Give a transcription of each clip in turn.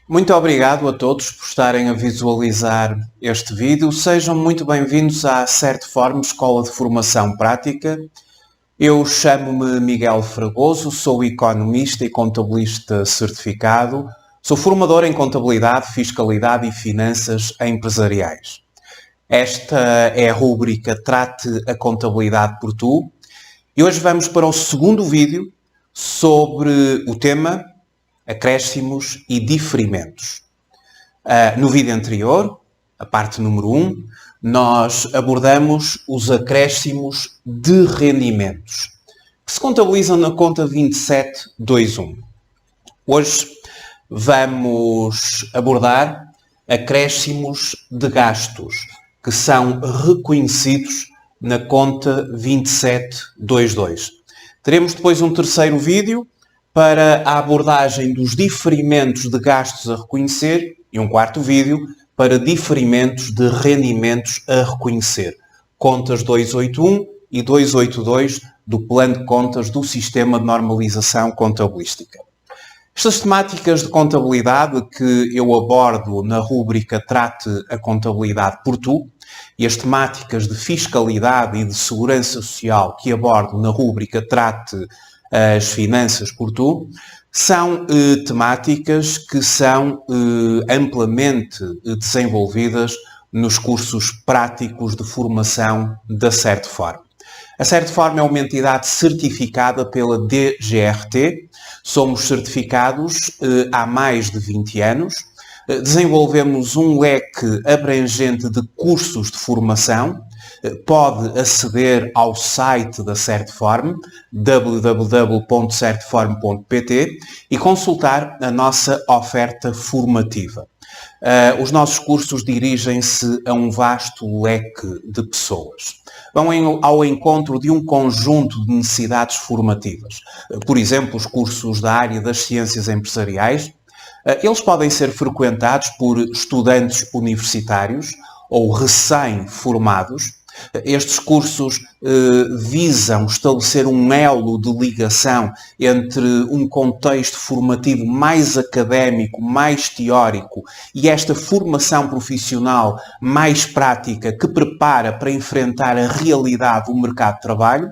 Muito obrigado a todos por estarem a visualizar este vídeo. Sejam muito bem-vindos à Certform Escola de Formação Prática. Eu chamo-me Miguel Fragoso, sou economista e contabilista certificado. Sou formador em contabilidade, fiscalidade e finanças empresariais. Esta é a rúbrica Trate a Contabilidade por Tu. E hoje vamos para o segundo vídeo sobre o tema acréscimos e diferimentos. No vídeo anterior, a parte número 1, nós abordamos os acréscimos de rendimentos, que se contabilizam na conta 2721. Hoje vamos abordar acréscimos de gastos, que são reconhecidos na conta 2722. Teremos depois um terceiro vídeo para a abordagem dos diferimentos de gastos a reconhecer e um quarto vídeo para diferimentos de rendimentos a reconhecer. Contas 281 e 282 do Plano de Contas do Sistema de Normalização Contabilística. Estas temáticas de contabilidade que eu abordo na rúbrica Trate a Contabilidade por Tu e as temáticas de fiscalidade e de segurança social que abordo na rúbrica Trate as finanças por Tu, são temáticas que são amplamente desenvolvidas nos cursos práticos de formação da Certform. A Certform é uma entidade certificada pela DGRT, somos certificados há mais de 20 anos, desenvolvemos um leque abrangente de cursos de formação. Pode aceder ao site da Certform, www.certform.pt, e consultar a nossa oferta formativa. Os nossos cursos dirigem-se a um vasto leque de pessoas. Vão ao encontro de um conjunto de necessidades formativas. Por exemplo, os cursos da área das ciências empresariais. Eles podem ser frequentados por estudantes universitários ou recém-formados. Estes cursos visam estabelecer um elo de ligação entre um contexto formativo mais académico, mais teórico e esta formação profissional mais prática que prepara para enfrentar a realidade do mercado de trabalho.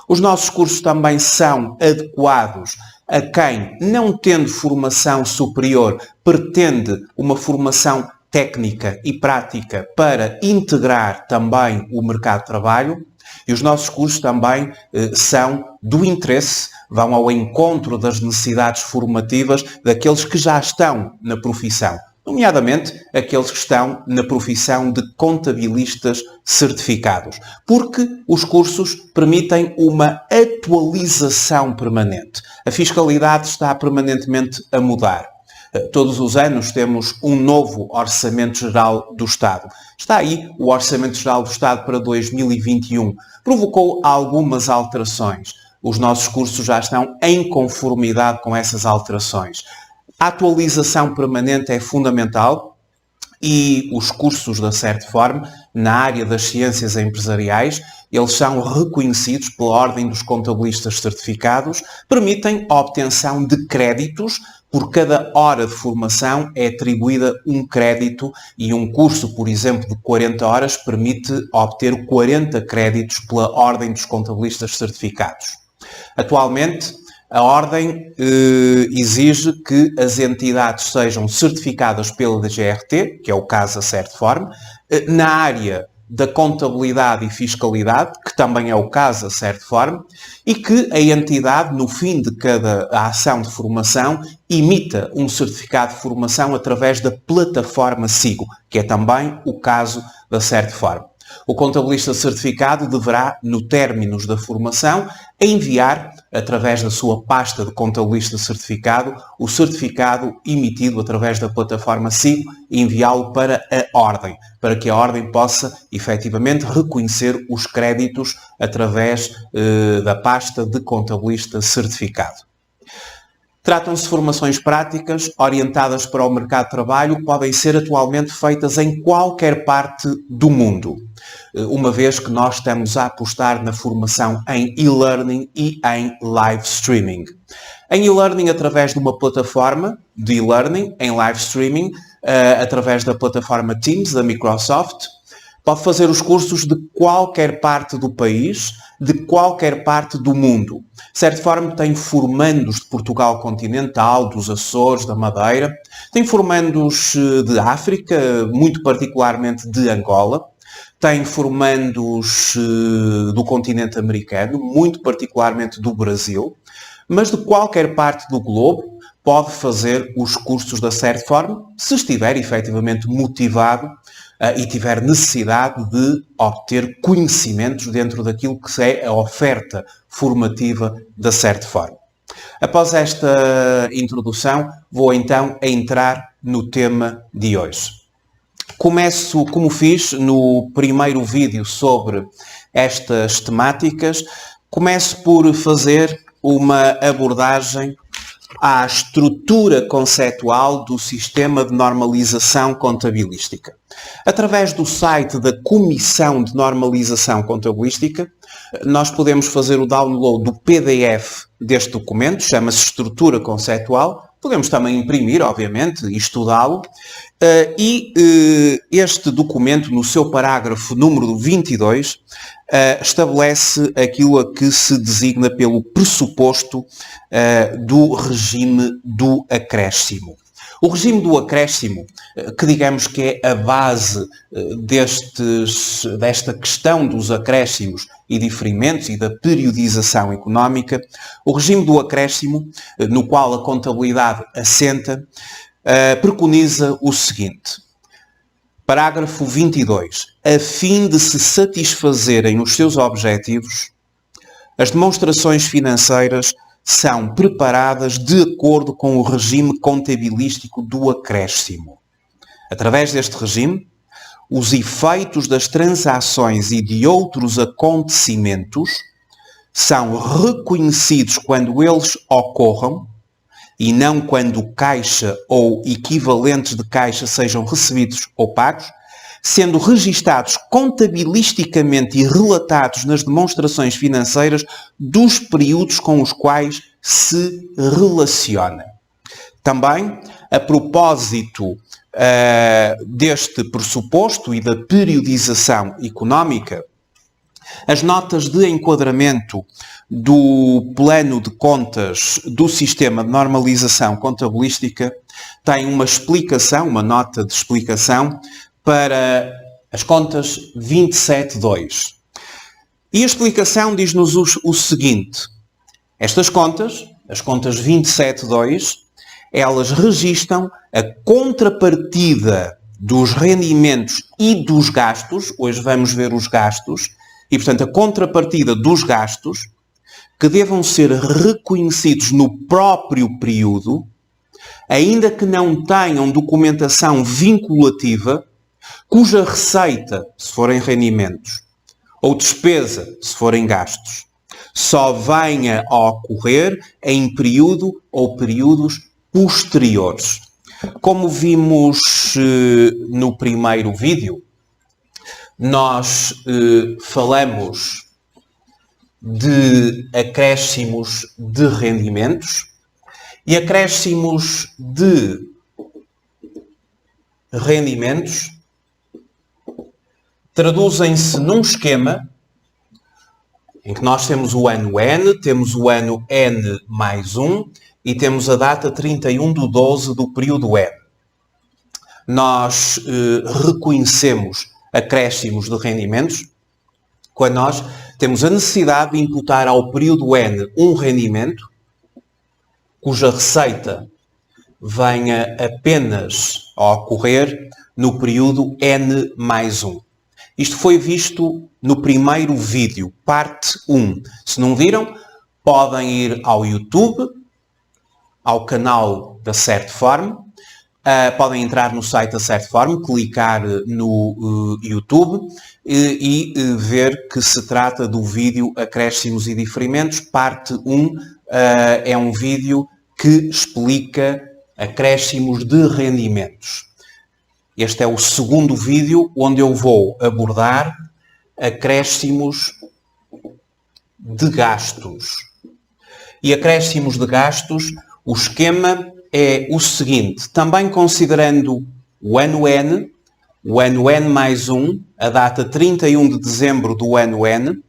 Os nossos cursos também são adequados a quem, não tendo formação superior, pretende uma formação técnica e prática para integrar também o mercado de trabalho, e os nossos cursos também são do interesse, vão ao encontro das necessidades formativas daqueles que já estão na profissão, nomeadamente aqueles que estão na profissão de contabilistas certificados, porque os cursos permitem uma atualização permanente. A fiscalidade está permanentemente a mudar. Todos os anos temos um novo Orçamento Geral do Estado. Está aí o Orçamento Geral do Estado para 2021. Provocou algumas alterações. Os nossos cursos já estão em conformidade com essas alterações. A atualização permanente é fundamental e os cursos da Certform, na área das ciências empresariais, eles são reconhecidos pela Ordem dos Contabilistas Certificados, permitem a obtenção de créditos. Por cada hora de formação é atribuída um crédito e um curso, por exemplo, de 40 horas permite obter 40 créditos pela Ordem dos Contabilistas Certificados. Atualmente, a Ordem exige que as entidades sejam certificadas pela DGRT, que é o caso da Certform, na área da contabilidade e fiscalidade, que também é o caso da Certform, e que a entidade, no fim de cada ação de formação, emita um certificado de formação através da plataforma SIGO, que é também o caso da Certform. O contabilista certificado deverá, no término da formação, enviar, através da sua pasta de contabilista certificado, o certificado emitido através da plataforma SIGO e enviá-lo para a Ordem, para que a Ordem possa, efetivamente, reconhecer os créditos através da pasta de contabilista certificado. Tratam-se de formações práticas orientadas para o mercado de trabalho que podem ser atualmente feitas em qualquer parte do mundo, uma vez que nós estamos a apostar na formação em e-learning e em live streaming. Em e-learning através de uma plataforma de e-learning, em live streaming, através da plataforma Teams da Microsoft. Pode fazer os cursos de qualquer parte do país, de qualquer parte do mundo. Certform tem formandos de Portugal continental, dos Açores, da Madeira. Tem formandos de África, muito particularmente de Angola. Tem formandos do continente americano, muito particularmente do Brasil. Mas de qualquer parte do globo pode fazer os cursos da Certform, se estiver efetivamente motivado e tiver necessidade de obter conhecimentos dentro daquilo que é a oferta formativa da Certform. Após esta introdução, vou então entrar no tema de hoje. Começo, como fiz no primeiro vídeo sobre estas temáticas, começo por fazer uma abordagem à estrutura conceitual do sistema de normalização contabilística. Através do site da Comissão de Normalização Contabilística, nós podemos fazer o download do PDF deste documento, chama-se Estrutura Conceitual. Podemos também imprimir, obviamente, e estudá-lo. Este documento, no seu parágrafo número 22, estabelece aquilo a que se designa pelo pressuposto do regime do acréscimo. O regime do acréscimo, que digamos que é a base desta questão dos acréscimos e diferimentos e da periodização económica, o regime do acréscimo, no qual a contabilidade assenta, preconiza o seguinte. Parágrafo 22. A fim de se satisfazerem os seus objetivos, as demonstrações financeiras são preparadas de acordo com o regime contabilístico do acréscimo. Através deste regime, os efeitos das transações e de outros acontecimentos são reconhecidos quando eles ocorram e não quando caixa ou equivalentes de caixa sejam recebidos ou pagos, sendo registados contabilisticamente e relatados nas demonstrações financeiras dos períodos com os quais se relaciona. Também, a propósito deste pressuposto e da periodização económica, as notas de enquadramento do plano de contas do sistema de normalização contabilística têm uma explicação, uma nota de explicação para as contas 27.2. E a explicação diz-nos o seguinte. Estas contas, as contas 27.2, elas registam a contrapartida dos rendimentos e dos gastos. Hoje vamos ver os gastos. E, portanto, a contrapartida dos gastos que devam ser reconhecidos no próprio período, ainda que não tenham documentação vinculativa, cuja receita, se forem rendimentos, ou despesa, se forem gastos, só venha a ocorrer em período ou períodos posteriores. Como vimos no primeiro vídeo, nós falamos de acréscimos de rendimentos e acréscimos de rendimentos traduzem-se num esquema em que nós temos o ano N, temos o ano N mais 1 e temos a data 31/12 do período N. Nós reconhecemos acréscimos de rendimentos quando nós temos a necessidade de imputar ao período N um rendimento cuja receita venha apenas a ocorrer no período N mais 1. Isto foi visto no primeiro vídeo, parte 1. Se não viram, podem ir ao YouTube, ao canal da Certform, podem entrar no site da Certform, clicar no YouTube e ver que se trata do vídeo Acréscimos e Diferimentos, parte 1. É um vídeo que explica acréscimos de rendimentos. Este é o segundo vídeo onde eu vou abordar acréscimos de gastos. e acréscimos de gastos, o esquema é o seguinte. Também considerando o ano N mais 1, a data 31 de dezembro do ano N,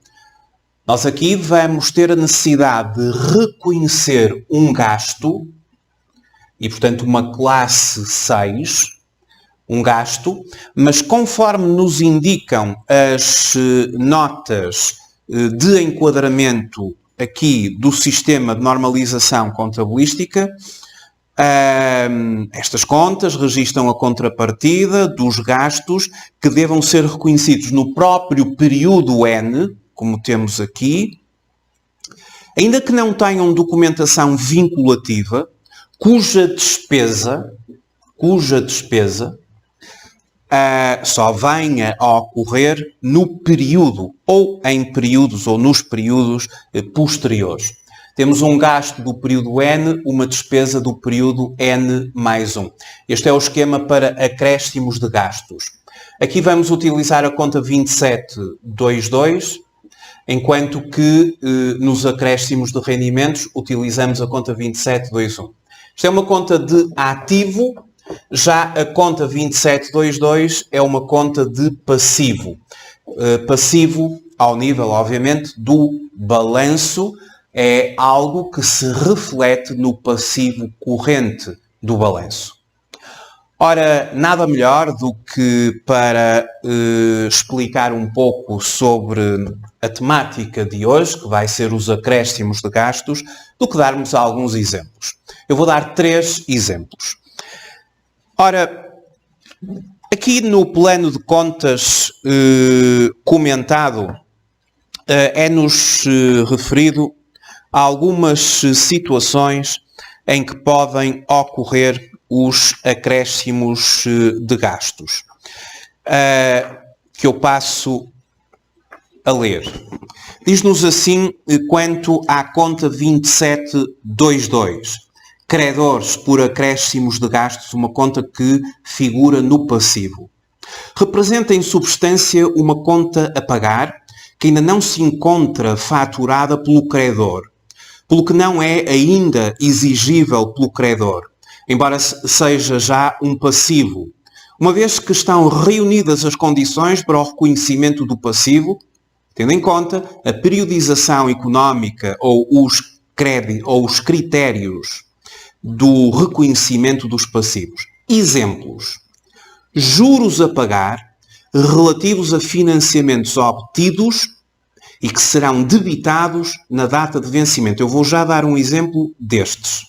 nós aqui vamos ter a necessidade de reconhecer um gasto, e portanto uma classe 6, um gasto, mas conforme nos indicam as notas de enquadramento aqui do sistema de normalização contabilística, estas contas registram a contrapartida dos gastos que devam ser reconhecidos no próprio período N, como temos aqui, ainda que não tenham documentação vinculativa, cuja despesa só venha a ocorrer no período, ou em períodos, ou nos períodos posteriores. Temos um gasto do período N, uma despesa do período N mais 1. Este é o esquema para acréscimos de gastos. Aqui vamos utilizar a conta 2722, enquanto que nos acréscimos de rendimentos utilizamos a conta 2721. Isto é uma conta de ativo, já a conta 2722 é uma conta de passivo. Passivo ao nível, obviamente, do balanço, é algo que se reflete no passivo corrente do balanço. Ora, nada melhor do que para explicar um pouco sobre a temática de hoje, que vai ser os acréscimos de gastos, do que darmos alguns exemplos. Eu vou dar 3 exemplos. Ora, aqui no plano de contas comentado, é-nos referido a algumas situações em que podem ocorrer os acréscimos de gastos, que eu passo a ler. Diz-nos assim quanto à conta 2722. Credores por acréscimos de gastos, uma conta que figura no passivo. Representa em substância uma conta a pagar que ainda não se encontra faturada pelo credor, pelo que não é ainda exigível pelo credor, embora seja já um passivo, uma vez que estão reunidas as condições para o reconhecimento do passivo, tendo em conta a periodização económica ou os critérios do reconhecimento dos passivos. Exemplos. Juros a pagar relativos a financiamentos obtidos e que serão debitados na data de vencimento. Eu vou já dar um exemplo destes.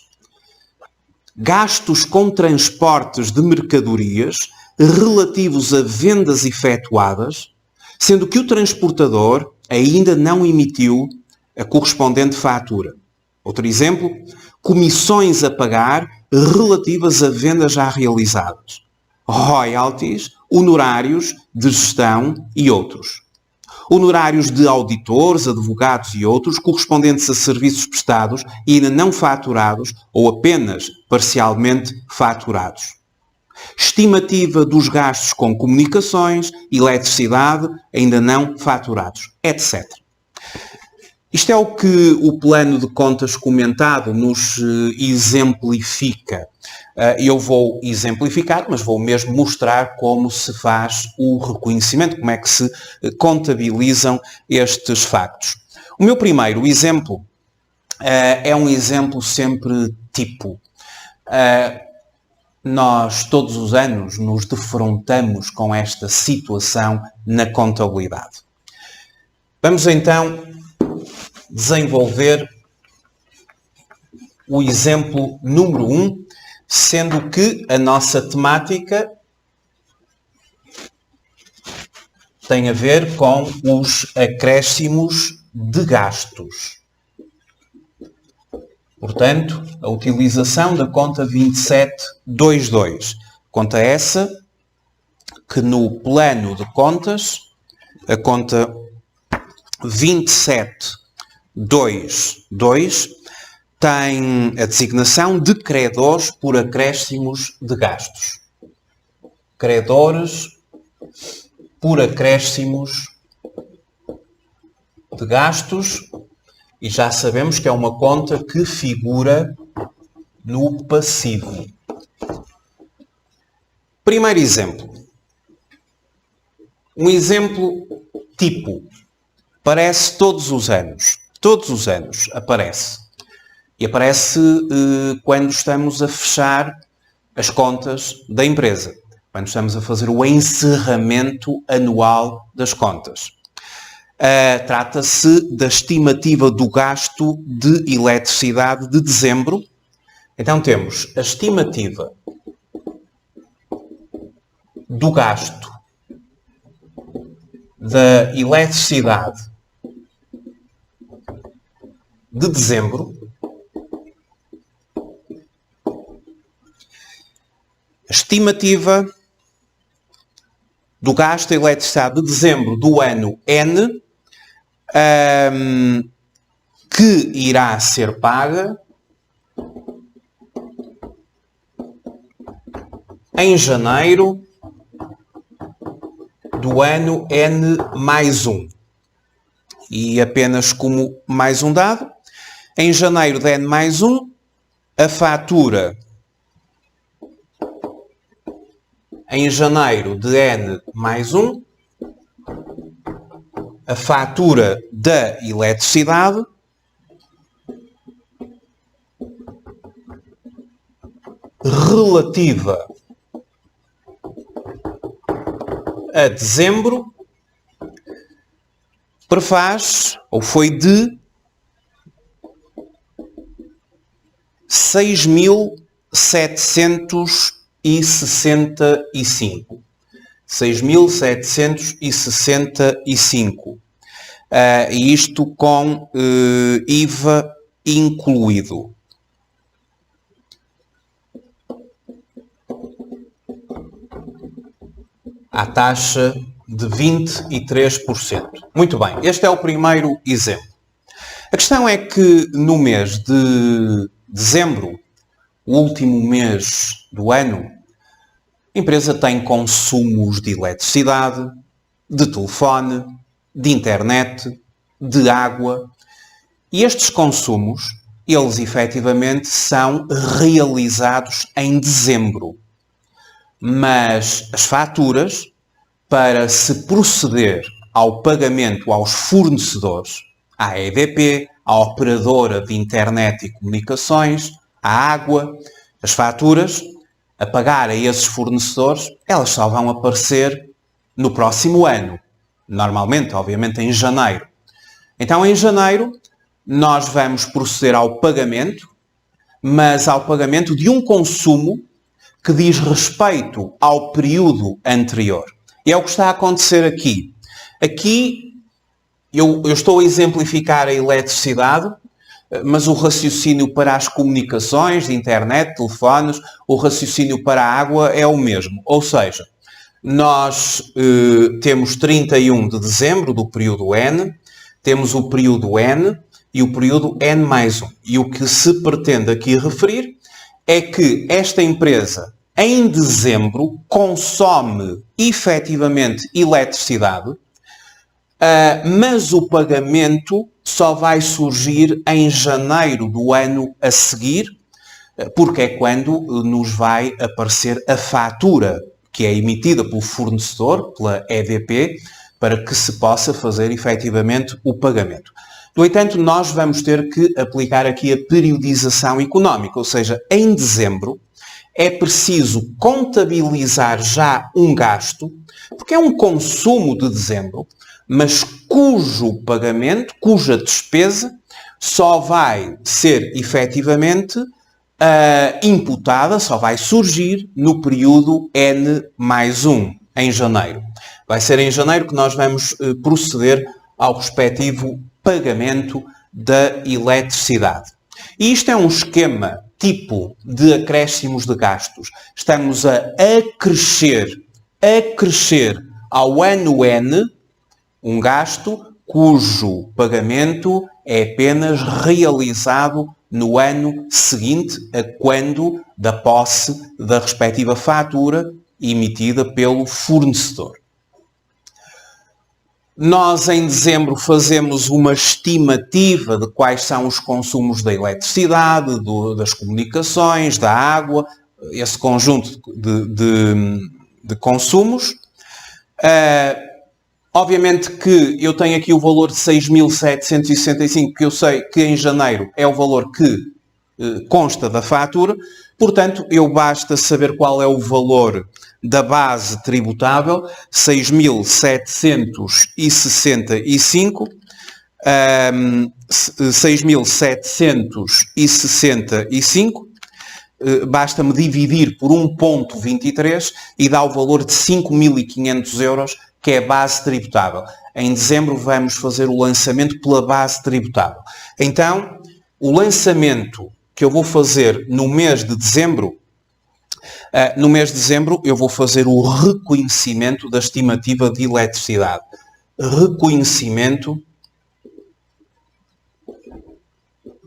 Gastos com transportes de mercadorias relativos a vendas efetuadas, sendo que o transportador ainda não emitiu a correspondente fatura. Outro exemplo, comissões a pagar relativas a vendas já realizadas, royalties, honorários de gestão e outros. Honorários de auditores, advogados e outros correspondentes a serviços prestados e ainda não faturados ou apenas parcialmente faturados. Estimativa dos gastos com comunicações, eletricidade, ainda não faturados, etc. Isto é o que o plano de contas comentado nos exemplifica. Eu vou exemplificar, mas vou mesmo mostrar como se faz o reconhecimento, como é que se contabilizam estes factos. O meu primeiro exemplo é um exemplo sempre tipo. Nós todos os anos nos defrontamos com esta situação na contabilidade. Vamos então desenvolver o exemplo número 1, sendo que a nossa temática tem a ver com os acréscimos de gastos. Portanto, a utilização da conta 2722. Conta essa que no plano de contas, a conta 2722 tem a designação de credores por acréscimos de gastos. Credores por acréscimos de gastos E já sabemos que é uma conta que figura no passivo. Primeiro exemplo. Um exemplo tipo. Aparece todos os anos. Todos os anos aparece. E aparece quando estamos a fechar as contas da empresa. Quando estamos a fazer o encerramento anual das contas. Trata-se da estimativa do gasto de eletricidade de dezembro. Então temos a estimativa do gasto da eletricidade de dezembro. A estimativa do gasto de eletricidade de dezembro do ano N, que irá ser paga em janeiro do ano N mais 1. E apenas como mais um dado, em janeiro de N mais 1, a fatura em janeiro de N mais 1, a fatura da eletricidade relativa a dezembro prefaz, ou foi de 6.765. 6.765. E isto com IVA incluído. À taxa de 23%. Muito bem, este é o primeiro exemplo. A questão é que no mês de dezembro, o último mês do ano, a empresa tem consumos de eletricidade, de telefone, de internet, de água. E estes consumos, eles efetivamente são realizados em dezembro. Mas as faturas, para se proceder ao pagamento aos fornecedores, à EDP, à operadora de internet e comunicações, à água, as faturas a pagar a esses fornecedores, elas só vão aparecer no próximo ano. Normalmente, obviamente, em janeiro. Então, em janeiro, nós vamos proceder ao pagamento, mas ao pagamento de um consumo que diz respeito ao período anterior. E é o que está a acontecer aqui. Aqui, eu estou a exemplificar a eletricidade, mas o raciocínio para as comunicações, de internet, telefones, o raciocínio para a água é o mesmo. Ou seja, nós temos 31 de dezembro do período N, temos o período N e o período N mais 1. E o que se pretende aqui referir é que esta empresa, em dezembro, consome efetivamente eletricidade, mas o pagamento só vai surgir em janeiro do ano a seguir, porque é quando nos vai aparecer a fatura que é emitida pelo fornecedor, pela EDP, para que se possa fazer efetivamente o pagamento. No entanto, nós vamos ter que aplicar aqui a periodização económica, ou seja, em dezembro é preciso contabilizar já um gasto, porque é um consumo de dezembro, mas cujo pagamento, cuja despesa, só vai ser efetivamente imputada, só vai surgir no período N mais 1, em janeiro. Vai ser em janeiro que nós vamos proceder ao respectivo pagamento da eletricidade. E isto é um esquema tipo de acréscimos de gastos. Estamos a acrescer ao ano N um gasto cujo pagamento é apenas realizado no ano seguinte a quando da posse da respectiva fatura emitida pelo fornecedor. Nós, em dezembro, fazemos uma estimativa de quais são os consumos da eletricidade, das comunicações, da água, esse conjunto de consumos. Obviamente que eu tenho aqui o valor de 6.765, que eu sei que em janeiro é o valor que consta da fatura. Portanto, basta saber qual é o valor da base tributável, 6.765, 6.765, basta-me dividir por 1,23 e dá o valor de 5.500 euros, que é a base tributável. Em dezembro vamos fazer o lançamento pela base tributável. Então, o lançamento que eu vou fazer no mês de dezembro, eu vou fazer o reconhecimento da estimativa de eletricidade. Reconhecimento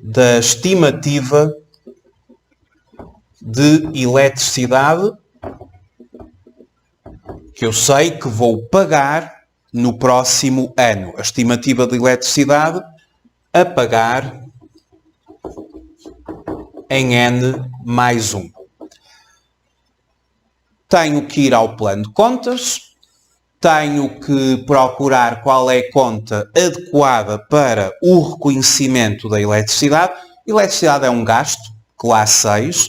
da estimativa de eletricidade que eu sei que vou pagar no próximo ano. A estimativa de eletricidade a pagar em N+1. Tenho que ir ao plano de contas, tenho que procurar qual é a conta adequada para o reconhecimento da eletricidade. Eletricidade é um gasto, classe 6.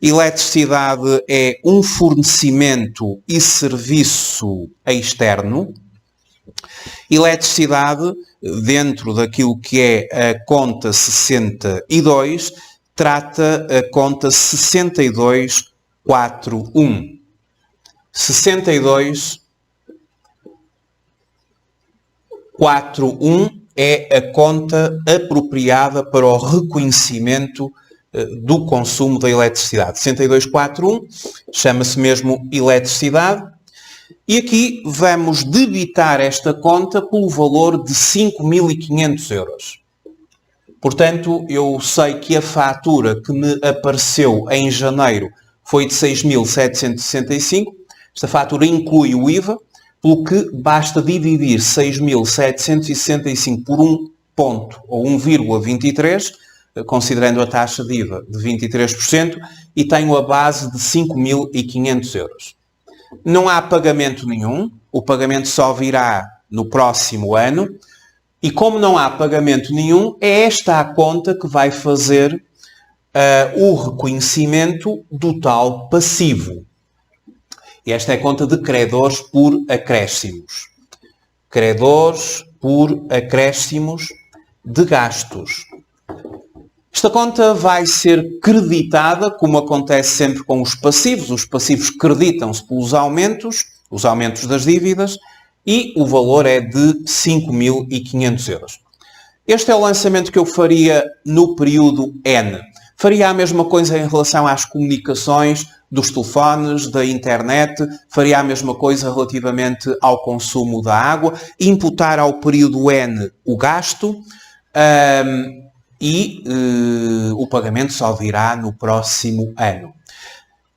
Eletricidade é um fornecimento e serviço externo. Eletricidade, dentro daquilo que é a conta 62, trata a conta 6241. 6241 é a conta apropriada para o reconhecimento do consumo da eletricidade. 6241 chama-se mesmo eletricidade. E aqui vamos debitar esta conta pelo valor de 5.500 euros. Portanto, eu sei que a fatura que me apareceu em janeiro foi de 6.765. Esta fatura inclui o IVA, pelo que basta dividir 6.765 por 1 ponto ou 1,23, considerando a taxa de IVA de 23%, e tenho a base de 5.500 euros. Não há pagamento nenhum, o pagamento só virá no próximo ano, e como não há pagamento nenhum, é esta a conta que vai fazer o reconhecimento do tal passivo. E esta é a conta de credores por acréscimos. Credores por acréscimos de gastos. Esta conta vai ser creditada, como acontece sempre com os passivos. Os passivos creditam-se pelos aumentos, os aumentos das dívidas, e o valor é de 5.500 euros. Este é o lançamento que eu faria no período N. Faria a mesma coisa em relação às comunicações dos telefones, da internet, faria a mesma coisa relativamente ao consumo da água, imputar ao período N o gasto, e o pagamento só virá no próximo ano.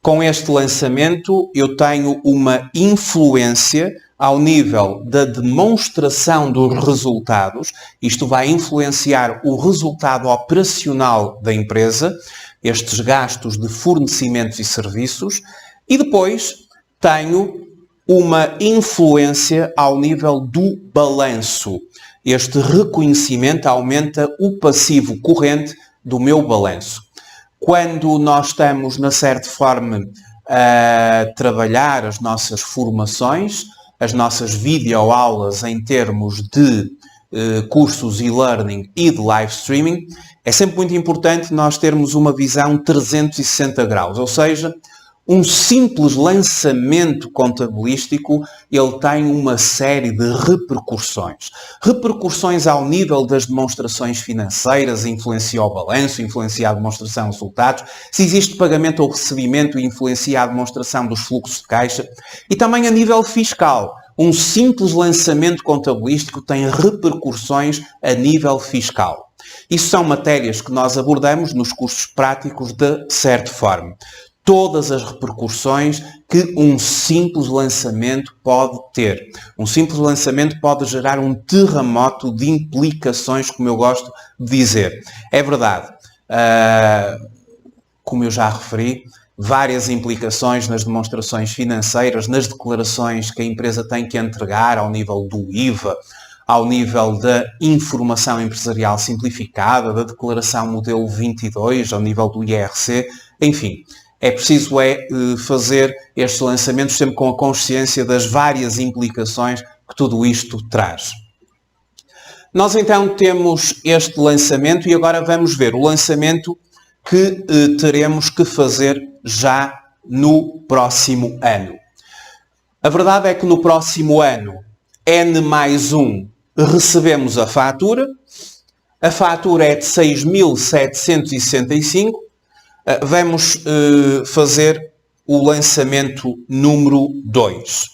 Com este lançamento, eu tenho uma influência ao nível da demonstração dos resultados. Isto vai influenciar o resultado operacional da empresa, estes gastos de fornecimentos e serviços, e depois tenho uma influência ao nível do balanço. Este reconhecimento aumenta o passivo corrente do meu balanço. Quando nós estamos na Certform a trabalhar as nossas formações, as nossas videoaulas em termos de cursos e-learning e de live streaming, é sempre muito importante nós termos uma visão 360 graus, ou seja, um simples lançamento contabilístico, ele tem uma série de repercussões. Repercussões ao nível das demonstrações financeiras, influencia o balanço, influencia a demonstração de resultados, se existe pagamento ou recebimento, influencia a demonstração dos fluxos de caixa, e também a nível fiscal. Um simples lançamento contabilístico tem repercussões a nível fiscal. Isso são matérias que nós abordamos nos cursos práticos da Certform. todas as repercussões que um simples lançamento pode ter. Um simples lançamento pode gerar um terremoto de implicações, como eu gosto de dizer. É verdade, como eu já referi, várias implicações nas demonstrações financeiras, nas declarações que a empresa tem que entregar ao nível do IVA, ao nível da informação empresarial simplificada, da declaração modelo 22, ao nível do IRC, enfim. É preciso fazer estes lançamentos sempre com a consciência das várias implicações que tudo isto traz. Nós então temos este lançamento e agora vamos ver o lançamento que teremos que fazer já no próximo ano. A verdade é que no próximo ano, N+1, recebemos a fatura. A fatura é de 6.765. Vamos fazer o lançamento número 2.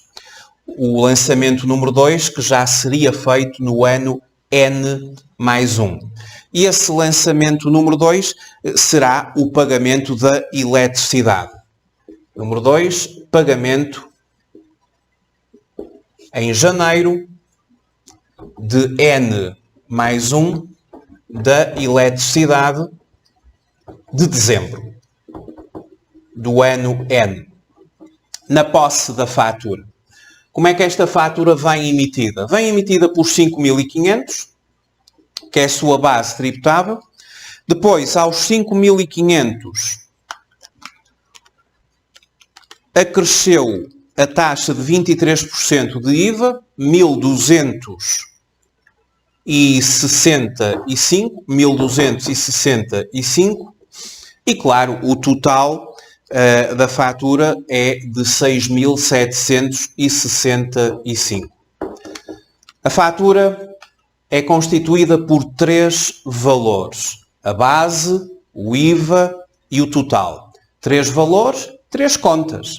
O lançamento número 2 que já seria feito no ano N+1. E esse lançamento número 2 será o pagamento da eletricidade. Número 2, pagamento em janeiro de N+1 da eletricidade de dezembro do ano N, na posse da fatura. Como é que esta fatura vem emitida? Vem emitida por 5.500, que é a sua base tributável. Depois, aos 5.500, acresceu a taxa de 23% de IVA, 1.265, e claro, o total da fatura é de 6.765. A fatura é constituída por 3 valores: a base, o IVA e o total. 3 valores, 3 contas.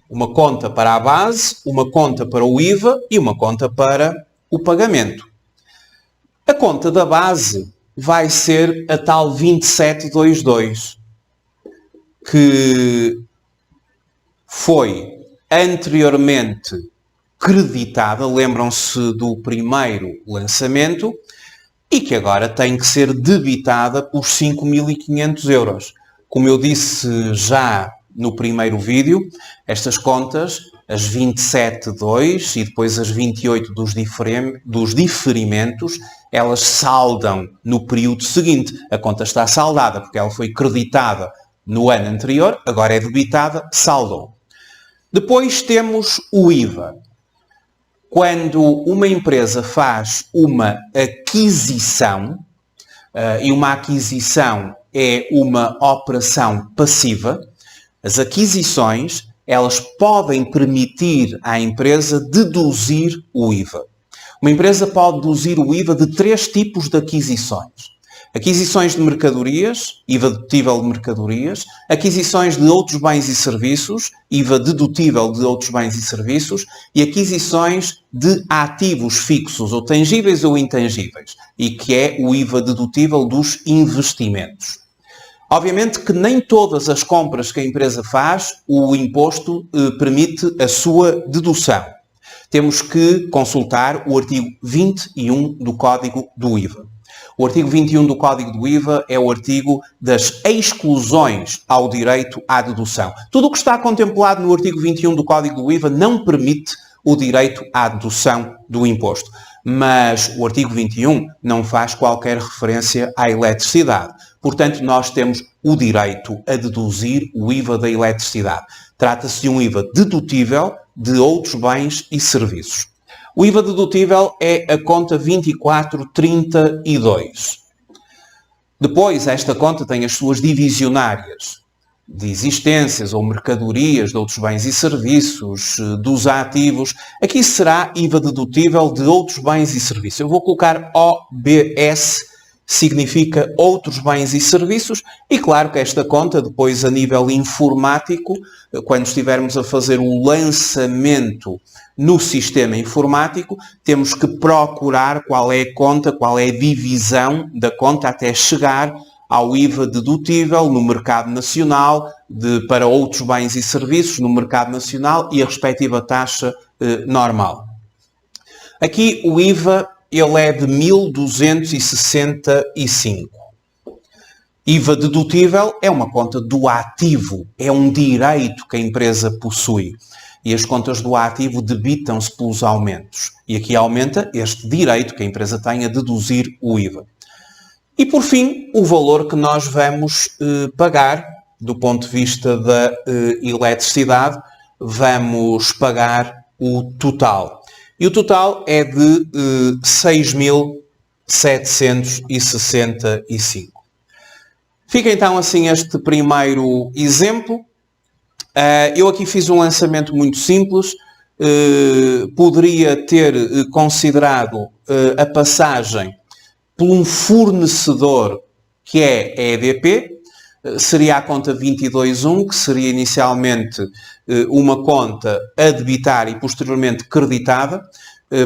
Uma conta para a base, uma conta para o IVA e uma conta para o pagamento. A conta da base vai ser a tal 2722, que foi anteriormente creditada, lembram-se do primeiro lançamento, e que agora tem que ser debitada por 5.500 euros. Como eu disse já no primeiro vídeo, estas contas, as 27.2 e depois as 28 dos diferimentos, elas saldam no período seguinte. A conta está saldada porque ela foi creditada no ano anterior, agora é debitada, saldam. Depois temos o IVA. Quando uma empresa faz uma aquisição, e uma aquisição é uma operação passiva, as aquisições, elas podem permitir à empresa deduzir o IVA. Uma empresa pode deduzir o IVA de 3 tipos de aquisições. Aquisições de mercadorias, IVA dedutível de mercadorias, aquisições de outros bens e serviços, IVA dedutível de outros bens e serviços, e aquisições de ativos fixos, ou tangíveis ou intangíveis, e que é o IVA dedutível dos investimentos. Obviamente que nem todas as compras que a empresa faz, o imposto permite a sua dedução. Temos que consultar o artigo 21 do Código do IVA. O artigo 21 do Código do IVA é o artigo das exclusões ao direito à dedução. Tudo o que está contemplado no artigo 21 do Código do IVA não permite o direito à dedução do imposto. Mas o artigo 21 não faz qualquer referência à eletricidade. Portanto, nós temos o direito a deduzir o IVA da eletricidade. Trata-se de um IVA dedutível de outros bens e serviços. O IVA dedutível é a conta 2432. Depois, esta conta tem as suas divisionárias de existências ou mercadorias de outros bens e serviços, dos ativos. Aqui será IVA dedutível de outros bens e serviços. Eu vou colocar OBS, significa outros bens e serviços, e claro que esta conta, depois a nível informático, quando estivermos a fazer o lançamento no sistema informático, temos que procurar qual é a conta, qual é a divisão da conta até chegar ao IVA dedutível no mercado nacional para outros bens e serviços no mercado nacional e a respectiva taxa normal. Aqui o IVA ele é de 1.265. IVA dedutível é uma conta do ativo, é um direito que a empresa possui. E as contas do ativo debitam-se pelos aumentos. E aqui aumenta este direito que a empresa tem a deduzir o IVA. E por fim, o valor que nós vamos pagar do ponto de vista da eletricidade, vamos pagar o total. E o total é de 6.765. Fica então assim este primeiro exemplo. Eu aqui fiz um lançamento muito simples. Poderia ter considerado a passagem por um fornecedor que é a EDP. Seria a conta 221, que seria inicialmente uma conta a debitar e posteriormente creditada.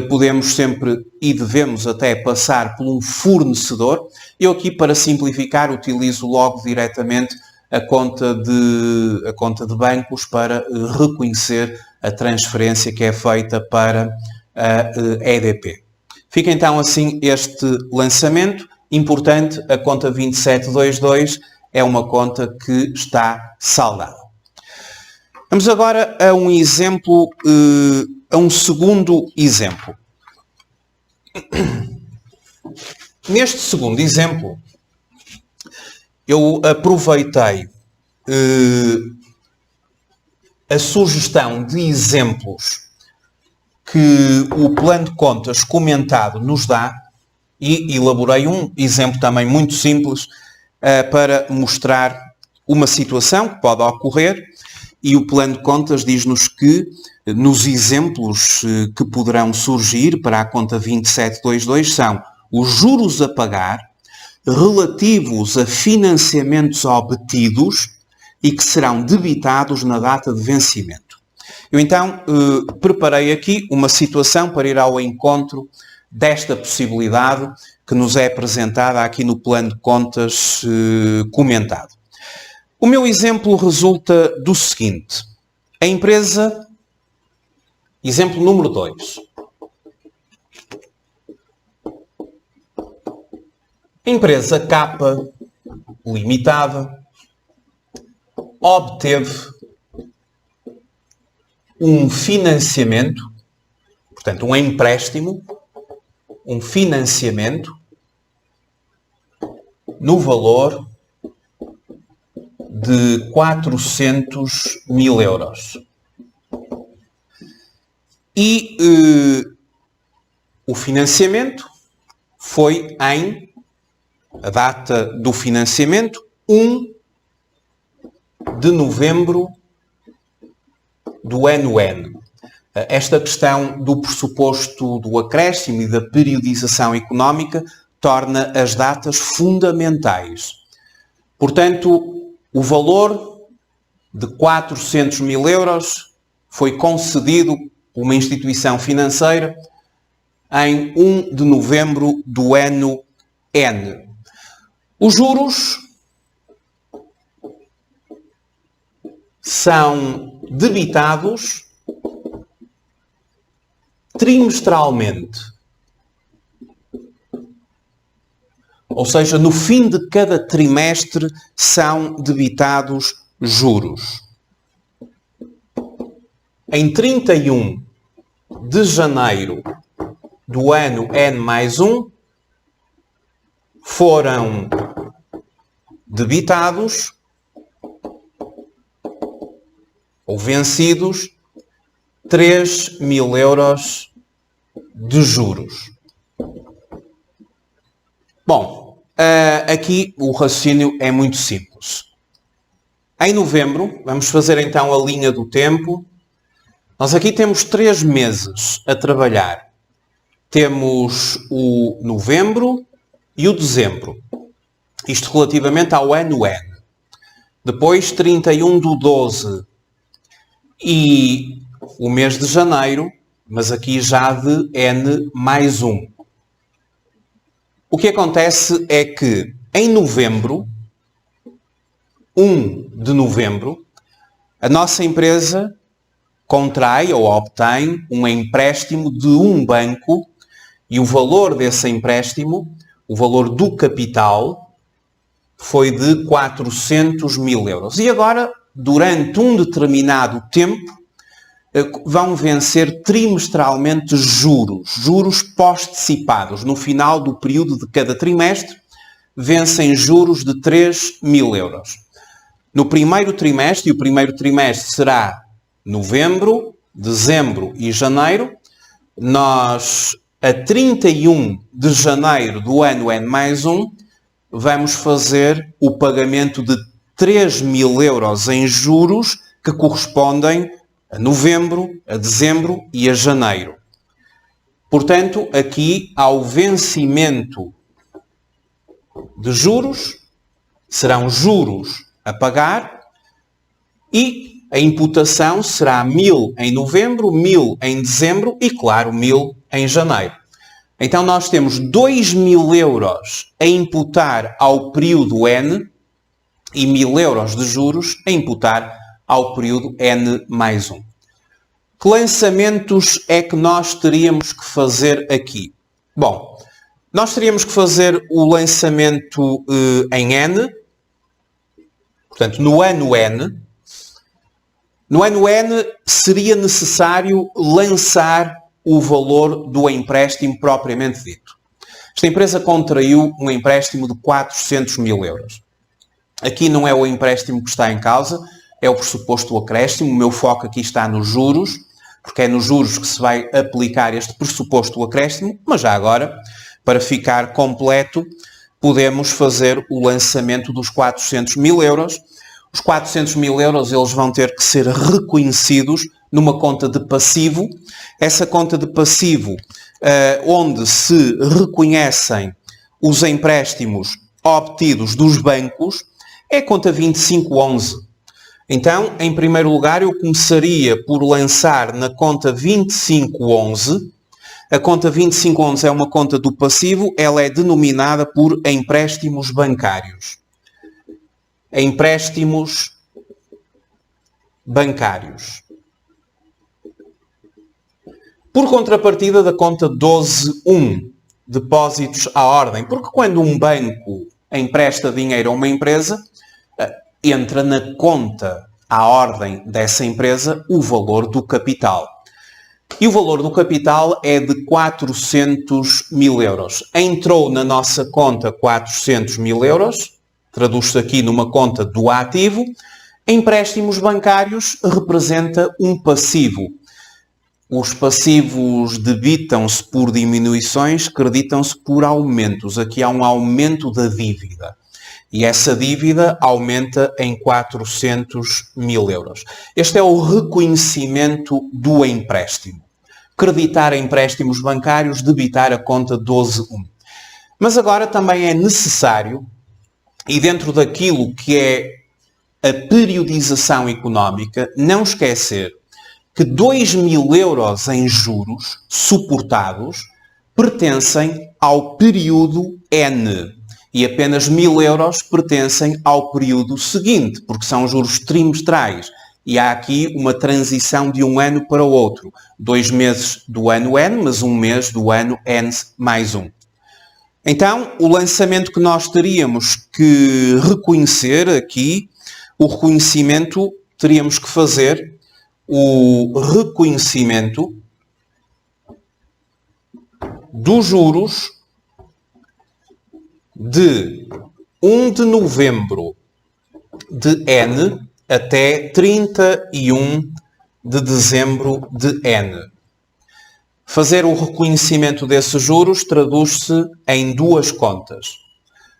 Podemos sempre e devemos até passar por um fornecedor. Eu aqui, para simplificar, utilizo logo diretamente a conta de bancos para reconhecer a transferência que é feita para a EDP. Fica então assim este lançamento. Importante, a conta 2722 é uma conta que está saldada. Vamos agora a um exemplo, a um segundo exemplo. Neste segundo exemplo, eu aproveitei a sugestão de exemplos que o plano de contas comentado nos dá e elaborei um exemplo também muito simples para mostrar uma situação que pode ocorrer, e o plano de contas diz-nos que nos exemplos que poderão surgir para a conta 2722 são os juros a pagar relativos a financiamentos obtidos e que serão debitados na data de vencimento. Eu então preparei aqui uma situação para ir ao encontro desta possibilidade que nos é apresentada aqui no plano de contas comentado. O meu exemplo resulta do seguinte. A empresa, exemplo número 2. A empresa K Limitada obteve um financiamento, portanto um empréstimo, um financiamento no valor de 400.000 euros. E o financiamento foi em, a data do financiamento, 1 de novembro do ano N. Esta questão do pressuposto do acréscimo e da periodização económica torna as datas fundamentais. Portanto, o valor de 400.000 euros foi concedido por uma instituição financeira em 1 de novembro do ano N. Os juros são debitados trimestralmente. Ou seja, no fim de cada trimestre são debitados juros. Em 31 de janeiro do ano N+1 foram debitados ou vencidos 3.000 euros de juros. Bom, aqui o raciocínio é muito simples. Em novembro, vamos fazer então a linha do tempo. Nós aqui temos 3 meses a trabalhar. Temos o novembro e o dezembro. Isto relativamente ao ano N. Depois 31/12 e o mês de janeiro, mas aqui já de N+1. O que acontece é que em novembro 1 de novembro, a nossa empresa contrai ou obtém um empréstimo de um banco e o valor desse empréstimo, o valor do capital, foi de 400 mil euros. E agora, durante um determinado tempo, vão vencer trimestralmente juros pós-antecipados. No final do período de cada trimestre, vencem juros de 3 mil euros. No primeiro trimestre, e o primeiro trimestre será novembro, dezembro e janeiro, nós, a 31 de janeiro do ano N+1, vamos fazer o pagamento de 3 mil euros em juros que correspondem a novembro, a dezembro e a janeiro. Portanto, aqui ao vencimento de juros, serão juros a pagar e a imputação será 1000 em novembro, 1000 em dezembro e, claro, 1000 em janeiro. Então, nós temos 2 mil euros a imputar ao período N e 1000 euros de juros a imputar ao período N+1. Que lançamentos é que nós teríamos que fazer aqui? Bom, nós teríamos que fazer o lançamento em N, portanto, no ano N. No ano N seria necessário lançar o valor do empréstimo propriamente dito. Esta empresa contraiu um empréstimo de 400 mil euros. Aqui não é o empréstimo que está em causa, é o pressuposto do acréscimo. O meu foco aqui está nos juros, porque é nos juros que se vai aplicar este pressuposto do acréscimo, mas já agora, para ficar completo, podemos fazer o lançamento dos 400 mil euros. Os 400 mil euros eles vão ter que ser reconhecidos numa conta de passivo. Essa conta de passivo, onde se reconhecem os empréstimos obtidos dos bancos, é a conta 2511. Então, em primeiro lugar, eu começaria por lançar na conta 2511. A conta 2511 é uma conta do passivo, ela é denominada por empréstimos bancários. Empréstimos bancários. Por contrapartida da conta 12.1, depósitos à ordem, porque quando um banco empresta dinheiro a uma empresa, entra na conta à ordem dessa empresa o valor do capital. E o valor do capital é de 400 mil euros. Entrou na nossa conta 400 mil euros, traduz-se aqui numa conta do ativo. Empréstimos bancários representa um passivo. Os passivos debitam-se por diminuições, creditam-se por aumentos. Aqui há um aumento da dívida. E essa dívida aumenta em 400 mil euros. Este é o reconhecimento do empréstimo. Creditar empréstimos bancários, debitar a conta 12.1. Mas agora também é necessário, e dentro daquilo que é a periodização económica, não esquecer que 2 mil euros em juros suportados pertencem ao período N e apenas 1000 euros pertencem ao período seguinte, porque são juros trimestrais. E há aqui uma transição de um ano para o outro. 2 meses do ano N, mas 1 mês do ano N+1. Então, o lançamento que nós teríamos que reconhecer aqui, o reconhecimento, teríamos que fazer o reconhecimento dos juros de 1 de novembro de N até 31 de dezembro de N. Fazer o reconhecimento desses juros traduz-se em duas contas.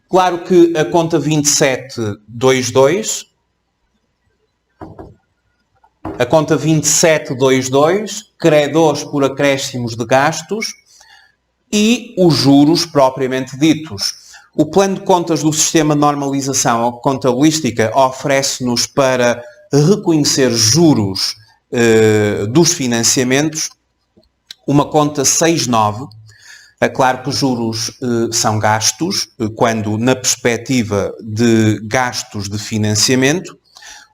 Claro que a conta 2722, credores por acréscimos de gastos e os juros propriamente ditos. O plano de contas do Sistema de Normalização Contabilística oferece-nos para reconhecer juros dos financiamentos uma conta 69, É claro que os juros são gastos, quando na perspectiva de gastos de financiamento,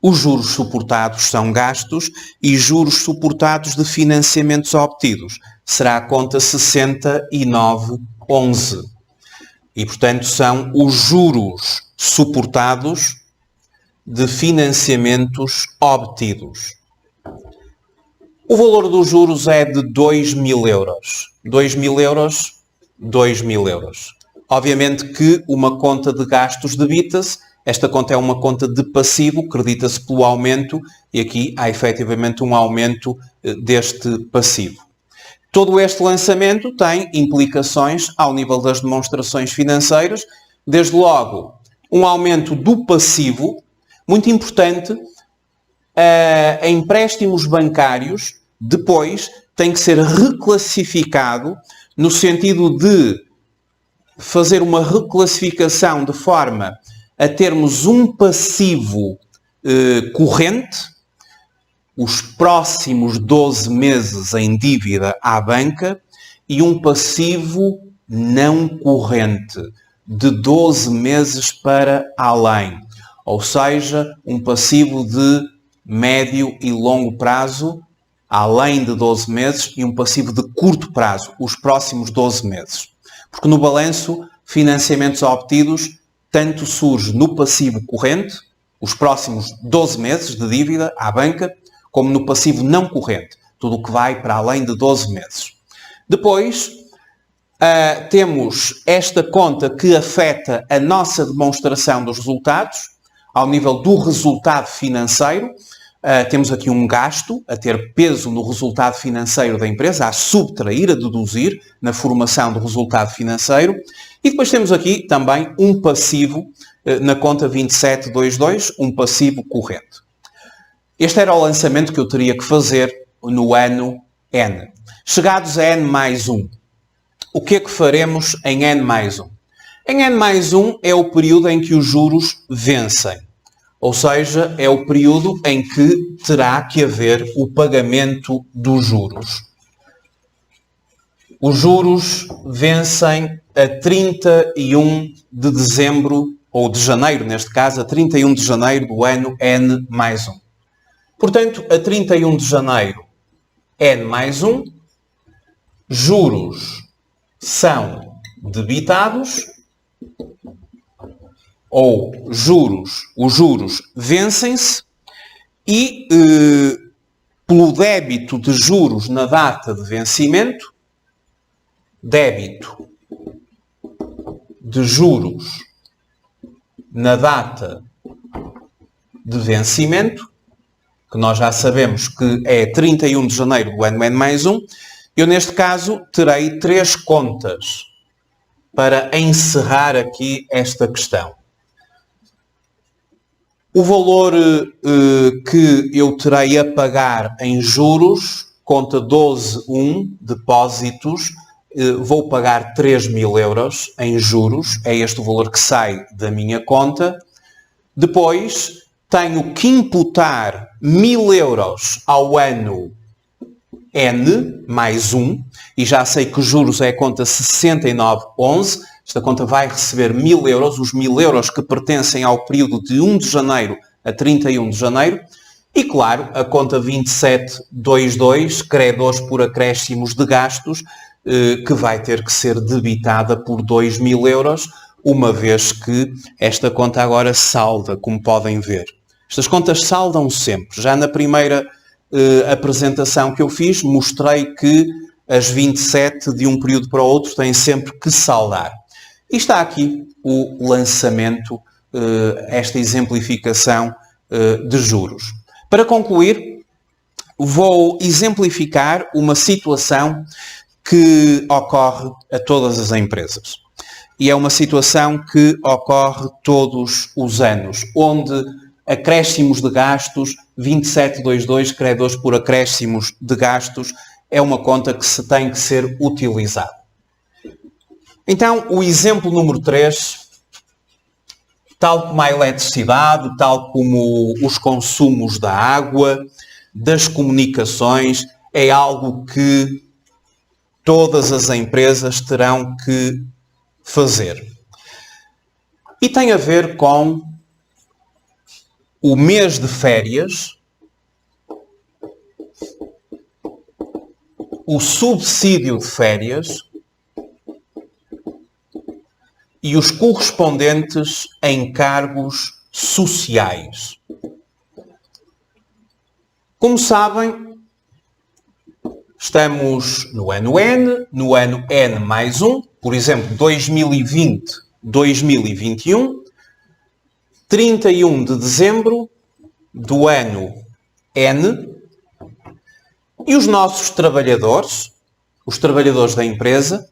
os juros suportados são gastos e juros suportados de financiamentos obtidos. Será a conta 6911. E, portanto, são os juros suportados de financiamentos obtidos. O valor dos juros é de 2.000 euros. 2.000 euros, 2.000 euros. Obviamente que uma conta de gastos debita-se. Esta conta é uma conta de passivo, credita-se pelo aumento e aqui há efetivamente um aumento deste passivo. Todo este lançamento tem implicações ao nível das demonstrações financeiras. Desde logo, um aumento do passivo, muito importante. Empréstimos bancários depois tem que ser reclassificado no sentido de fazer uma reclassificação de forma a termos um passivo corrente, os próximos 12 meses em dívida à banca, e um passivo não corrente de 12 meses para além. Ou seja, um passivo de médio e longo prazo, além de 12 meses, e um passivo de curto prazo, os próximos 12 meses. Porque no balanço, financiamentos obtidos, tanto surge no passivo corrente, os próximos 12 meses de dívida à banca, como no passivo não corrente, tudo o que vai para além de 12 meses. Depois, temos esta conta que afeta a nossa demonstração dos resultados, ao nível do resultado financeiro. Temos aqui um gasto a ter peso no resultado financeiro da empresa, a subtrair, a deduzir na formação do resultado financeiro. E depois temos aqui também um passivo na conta 2722, um passivo corrente. Este era o lançamento que eu teria que fazer no ano N. Chegados a N mais 1, o que é que faremos em N mais 1? Em N mais 1 é o período em que os juros vencem. Ou seja, é o período em que terá que haver o pagamento dos juros. Os juros vencem a 31 de dezembro, ou de janeiro, neste caso, a 31 de janeiro do ano N mais 1. Portanto, a 31 de janeiro N mais 1, juros são debitados, ou os juros vencem-se e, pelo débito de juros na data de vencimento, débito de juros na data de vencimento, que nós já sabemos que é 31 de janeiro do ano N mais 1, eu neste caso terei 3 contas para encerrar aqui esta questão. O valor que eu terei a pagar em juros, conta 12.1, depósitos, vou pagar 3.000 euros em juros, é este o valor que sai da minha conta. Depois tenho que imputar 1.000 euros ao ano N mais 1, e já sei que os juros é a conta 6911. Esta conta vai receber 1.000 euros, os 1.000 euros que pertencem ao período de 1 de janeiro a 31 de janeiro. E, claro, a conta 2722, credores por acréscimos de gastos, que vai ter que ser debitada por 2.000 euros, uma vez que esta conta agora salda, como podem ver. Estas contas saldam sempre. Já na primeira apresentação que eu fiz, mostrei que as 27 de um período para o outro têm sempre que saldar. E está aqui o lançamento, esta exemplificação de juros. Para concluir, vou exemplificar uma situação que ocorre a todas as empresas. E é uma situação que ocorre todos os anos, onde acréscimos de gastos, 2722, credores por acréscimos de gastos, é uma conta que se tem que ser utilizada. Então, o exemplo número 3, tal como a eletricidade, tal como os consumos da água, das comunicações, é algo que todas as empresas terão que fazer. E tem a ver com o mês de férias, o subsídio de férias e os correspondentes encargos sociais. Como sabem, estamos no ano N, no ano N mais 1, por exemplo, 2020, 2021, 31 de dezembro do ano N, e os nossos trabalhadores, os trabalhadores da empresa,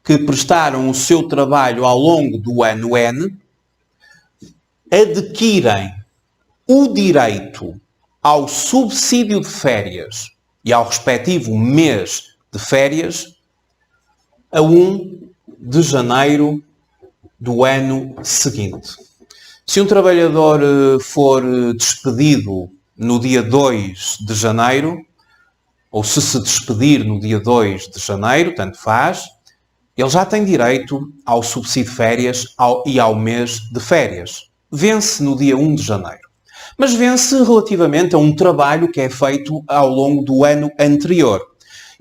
que prestaram o seu trabalho ao longo do ano N, adquirem o direito ao subsídio de férias e ao respectivo mês de férias a 1 de janeiro do ano seguinte. Se um trabalhador for despedido no dia 2 de janeiro, ou se despedir no dia 2 de janeiro, tanto faz, ele já tem direito ao subsídio de férias e ao mês de férias. Vence no dia 1 de janeiro. Mas vence relativamente a um trabalho que é feito ao longo do ano anterior.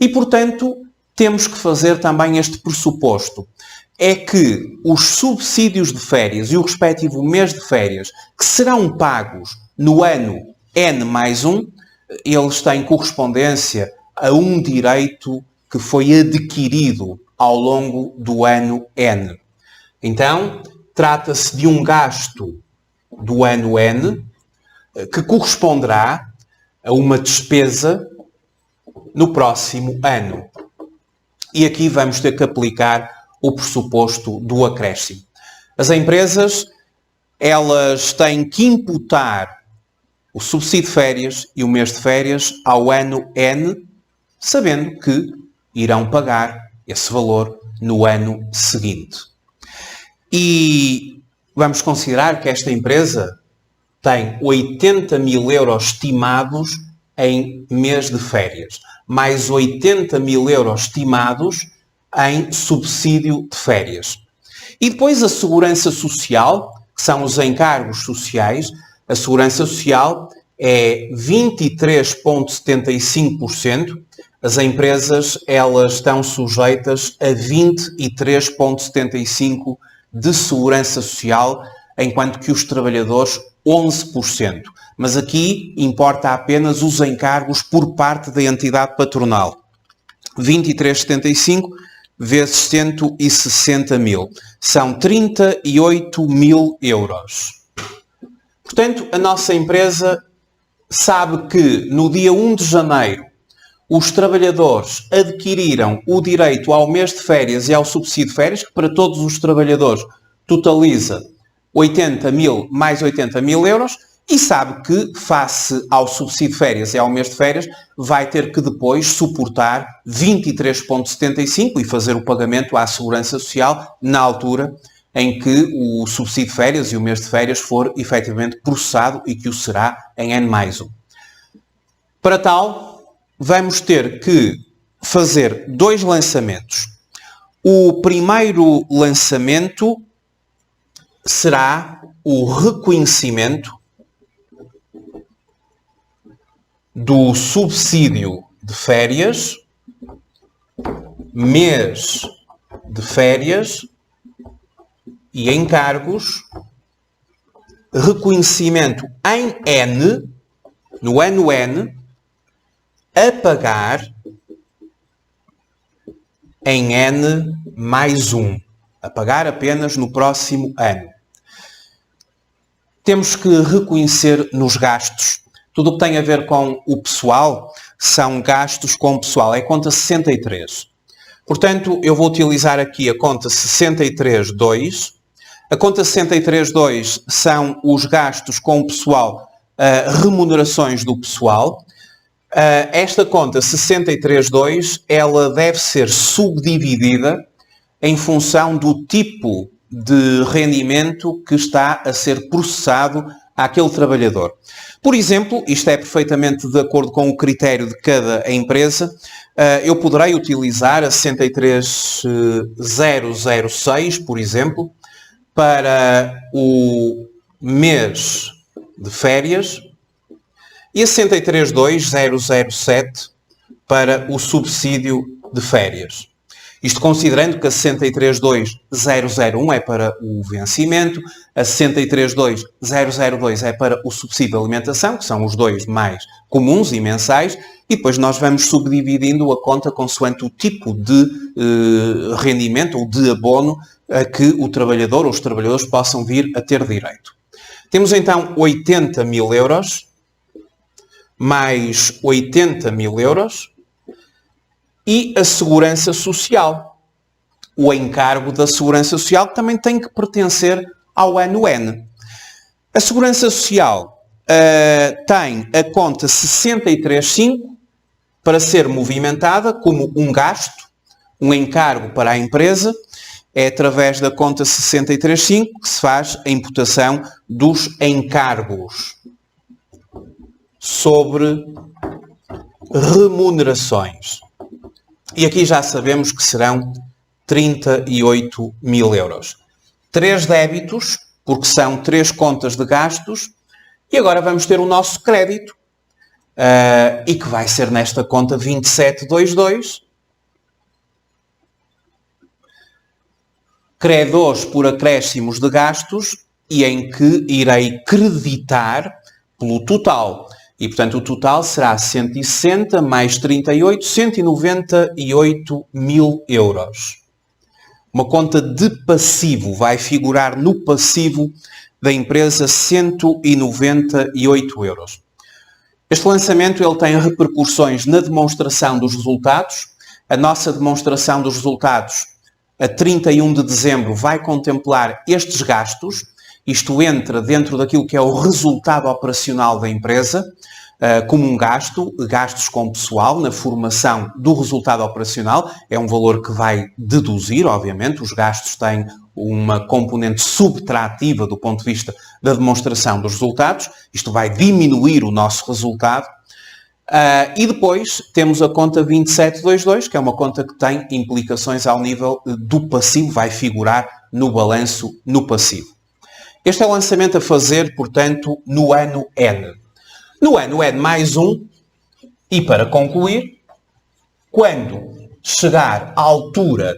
E, portanto, temos que fazer também este pressuposto. É que os subsídios de férias e o respectivo mês de férias que serão pagos no ano N mais 1, eles têm correspondência a um direito que foi adquirido ao longo do ano N. Então, trata-se de um gasto do ano N que corresponderá a uma despesa no próximo ano. E aqui vamos ter que aplicar o pressuposto do acréscimo. As empresas, elas têm que imputar o subsídio de férias e o mês de férias ao ano N, sabendo que irão pagar esse valor no ano seguinte. E vamos considerar que esta empresa tem 80 mil euros estimados em mês de férias, mais 80 mil euros estimados em subsídio de férias. E depois a segurança social, que são os encargos sociais. A segurança social é 23,75%. As empresas, elas estão sujeitas a 23,75% de segurança social, enquanto que os trabalhadores 11%. Mas aqui importa apenas os encargos por parte da entidade patronal. 23,75 vezes 160 mil. São 38 mil euros. Portanto, a nossa empresa sabe que no dia 1 de janeiro os trabalhadores adquiriram o direito ao mês de férias e ao subsídio de férias, que para todos os trabalhadores totaliza 80 mil mais 80 mil euros, e sabe que, face ao subsídio de férias e ao mês de férias, vai ter que depois suportar 23,75 e fazer o pagamento à Segurança Social na altura em que o subsídio de férias e o mês de férias for efetivamente processado e que o será em N mais 1. Para tal, vamos ter que fazer 2 lançamentos. O primeiro lançamento será o reconhecimento do subsídio de férias, mês de férias e encargos, reconhecimento em N, no ano N, a pagar em N mais 1, a pagar apenas no próximo ano. Temos que reconhecer nos gastos. Tudo o que tem a ver com o pessoal são gastos com o pessoal. É a conta 63. Portanto, eu vou utilizar aqui a conta 63.2. A conta 63.2 são os gastos com o pessoal, remunerações do pessoal. Esta conta 63.2, ela deve ser subdividida em função do tipo de rendimento que está a ser processado àquele trabalhador. Por exemplo, isto é perfeitamente de acordo com o critério de cada empresa, eu poderei utilizar a 63006, por exemplo, para o mês de férias e a 632.007 para o subsídio de férias. Isto considerando que a 632.001 é para o vencimento, a 632.002 é para o subsídio de alimentação, que são os dois mais comuns e mensais, e depois nós vamos subdividindo a conta consoante o tipo de rendimento ou de abono a que o trabalhador ou os trabalhadores possam vir a ter direito. Temos então 80.000 euros, mais 80.000 euros, e a Segurança Social. O encargo da Segurança Social também tem que pertencer ao ano N. A Segurança Social tem a conta 635 para ser movimentada como um gasto, um encargo para a empresa. É através da conta 635 que se faz a imputação dos encargos sobre remunerações. E aqui já sabemos que serão 38.000 euros. 3 débitos, porque são 3 contas de gastos, e agora vamos ter o nosso crédito, e que vai ser nesta conta 2722. Credores por acréscimos de gastos, e em que irei creditar pelo total. E, portanto, o total será 160 mais 38, 198.000 euros. Uma conta de passivo, vai figurar no passivo da empresa 198 euros. Este lançamento ele tem repercussões na demonstração dos resultados. A nossa demonstração dos resultados a 31 de dezembro vai contemplar estes gastos. Isto entra dentro daquilo que é o resultado operacional da empresa, como um gasto, gastos com pessoal, na formação do resultado operacional. É um valor que vai deduzir, obviamente. Os gastos têm uma componente subtrativa do ponto de vista da demonstração dos resultados. Isto vai diminuir o nosso resultado. E depois temos a conta 2722, que é uma conta que tem implicações ao nível do passivo, vai figurar no balanço no passivo. Este é o lançamento a fazer, portanto, no ano N. No ano N mais 1, e para concluir, quando chegar à altura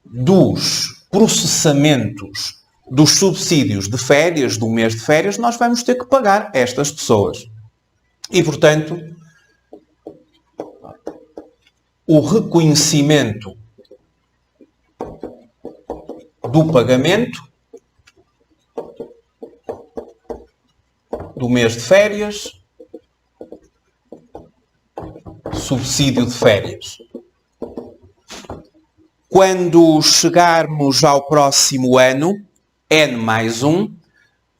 dos processamentos dos subsídios de férias, do mês de férias, nós vamos ter que pagar estas pessoas. E, portanto, o reconhecimento do pagamento do mês de férias, subsídio de férias. Quando chegarmos ao próximo ano, N mais 1,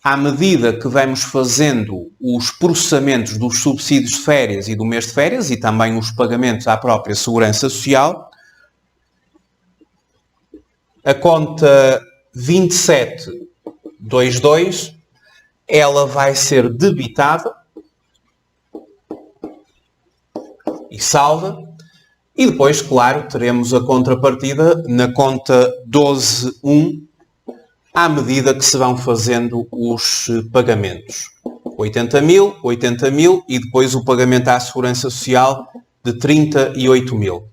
à medida que vamos fazendo os processamentos dos subsídios de férias e do mês de férias e também os pagamentos à própria Segurança Social, a conta 2722 ela vai ser debitada e salda, e depois, claro, teremos a contrapartida na conta 12.1 à medida que se vão fazendo os pagamentos. 80.000, 80.000 e depois o pagamento à Segurança Social de 38.000.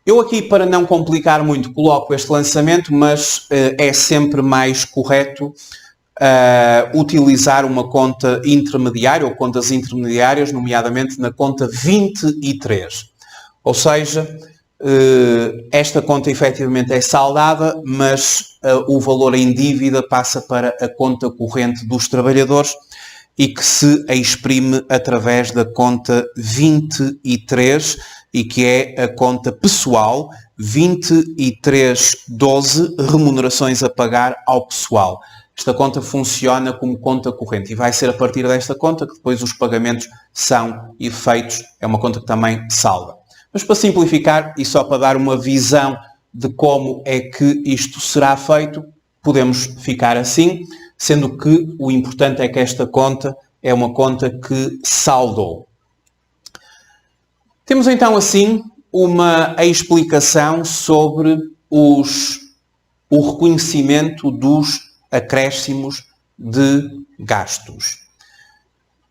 Eu aqui, para não complicar muito, coloco este lançamento, mas é sempre mais correto utilizar uma conta intermediária ou contas intermediárias, nomeadamente na conta 23. Ou seja, esta conta efetivamente é saldada, mas o valor em dívida passa para a conta corrente dos trabalhadores e que se exprime através da conta 23 e que é a conta pessoal 2312, remunerações a pagar ao pessoal. Esta conta funciona como conta corrente e vai ser a partir desta conta que depois os pagamentos são efeitos. É uma conta que também salda. Mas para simplificar e só para dar uma visão de como é que isto será feito, podemos ficar assim. sendo que o importante é que esta conta é uma conta que saldou. Temos então assim uma explicação sobre o reconhecimento dos acréscimos de gastos.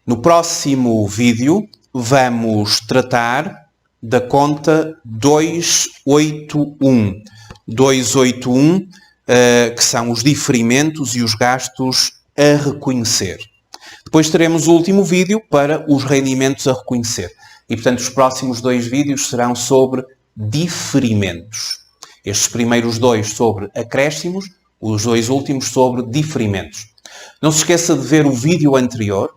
No próximo vídeo vamos tratar da conta 281. 281, que são os diferimentos e os gastos a reconhecer. Depois teremos o último vídeo para os rendimentos a reconhecer. E, portanto, os próximos 2 vídeos serão sobre diferimentos. Estes primeiros 2 sobre acréscimos, os 2 últimos sobre diferimentos. Não se esqueça de ver o vídeo anterior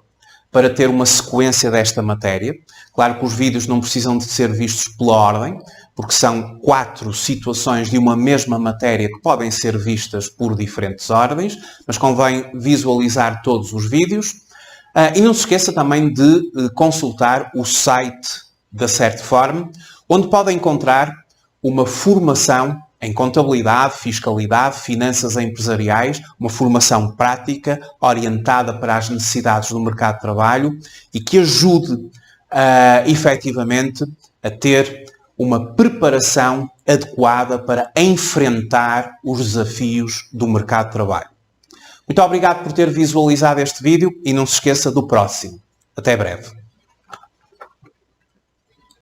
para ter uma sequência desta matéria. Claro que os vídeos não precisam de ser vistos pela ordem, porque são 4 situações de uma mesma matéria que podem ser vistas por diferentes ordens, mas convém visualizar todos os vídeos. E não se esqueça também de consultar o site da Certform, onde pode encontrar uma formação em contabilidade, fiscalidade, finanças empresariais, uma formação prática orientada para as necessidades do mercado de trabalho e que ajude efetivamente a ter uma preparação adequada para enfrentar os desafios do mercado de trabalho. Muito obrigado por ter visualizado este vídeo e não se esqueça do próximo. Até breve.